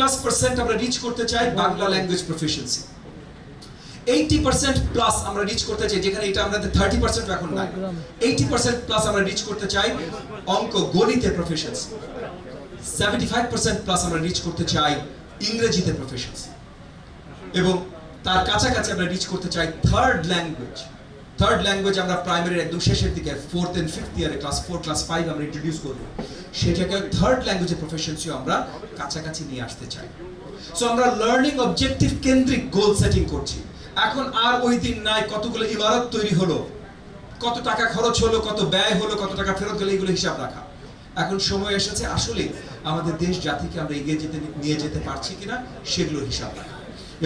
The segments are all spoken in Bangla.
70+% আমরা রিচ করতে চাই বাংলা ল্যাঙ্গুয়েজ প্রফিশিয়েন্সি। 80% প্লাস আমরা রিচ করতে চাই, যেখানে এটা আমাদের 30% এখন নাই, 80% প্লাস আমরা রিচ করতে চাই অঙ্ক গণিতে প্রফিশিয়েন্সি। 75% প্লাস আমরা রিচ করতে চাই ইংরেজিতে প্রফিশিয়েন্সি, এবং তার কাছাকাছি আমরা রিচ করতে চাই থার্ড ল্যাঙ্গুয়েজ আমরা প্রাইমারির একদম শেষের দিকে 4th and 5th ইয়ারে ক্লাস 4 ক্লাস 5 আমরা ইন্ট্রোডিউস করব, সেটাকে থার্ড ল্যাঙ্গুয়েজের প্রফিশিয়েন্সিও আমরা কাছাকাছি নিয়ে আসতে চাই। সো আমরা লার্নিং অবজেক্টিভ কেন্দ্রিক গোল সেটিং করছি। এখন আর ওই দিন নাই কতগুলো ইমারত তৈরি হলো, কত টাকা খরচ হলো, কত ব্যয় হলো, কত টাকা ফেরত গেলে, এগুলো হিসাব রাখা। এখন সময় এসেছে আসলে আমাদের দেশ জাতিকে আমরা এগিয়ে নিয়ে যেতে পারছি কিনা সেগুলোর হিসাব রাখা,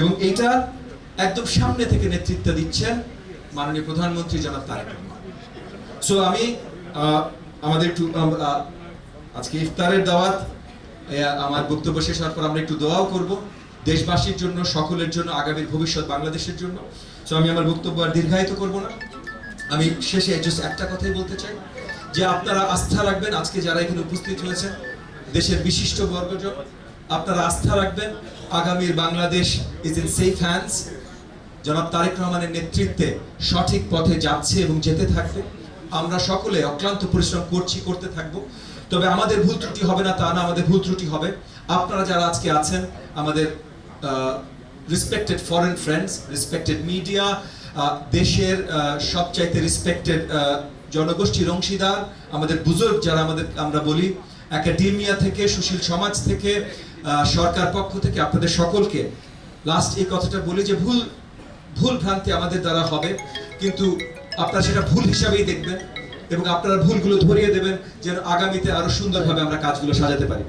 এবং এইটা একদম সামনে থেকে নেতৃত্ব দিচ্ছেন মাননীয় প্রধানমন্ত্রী জনাব তারেক রহমান। সো আমি আমাদের একটু আজকে ইফতারের দাওয়াত, আমার বক্তব্য শেষ হওয়ার পর আমরা একটু দোয়াও করব দেশবাসীর জন্য, সকলের জন্য, আগামীর ভবিষ্যৎ বাংলাদেশের জন্য। সো আমি আমার বক্তব্য আর দীর্ঘায়িত করব না। আমি শেষে জাস্ট একটা কথাই বলতে চাই যে আপনারা আস্থা রাখবেন, আজকে যারা এখানে উপস্থিত হয়েছেন দেশের বিশিষ্ট বর্গজন, আপনারা আস্থা রাখবেন আগামীর Bangladesh is in safe hands. জনাব তারেক রহমানের নেতৃত্বে সঠিক পথে যাচ্ছে এবং যেতে থাকবে। আমরা সকলে অক্লান্ত পরিশ্রম করতে থাকবো। তবে আমাদের ভুল ত্রুটি হবে না তা না, আমাদের ভুল ত্রুটি হবে আপনারা যারা আজকে আছেন, আমাদের respected foreign friends, respected media, দেশের সবচাইতে রেসপেক্টেড জনগোষ্ঠীর অংশীদার, আমাদের বুজুর্গ যারা আমরা বলি, একাডেমিয়া থেকে, সুশীল সমাজ থেকে, সরকার পক্ষ থেকে, আপনাদের সকলকে লাস্ট এই কথাটা বলি যে ভুল ভ্রান্তি আমাদের দ্বারা হবে, কিন্তু আপনারা সেটা ভুল হিসাবেই দেখবেন এবং আপনারা ভুলগুলো ধরিয়ে দেবেন যেন আগামীতে আরো সুন্দরভাবে আমরা কাজগুলো সাজাতে পারি।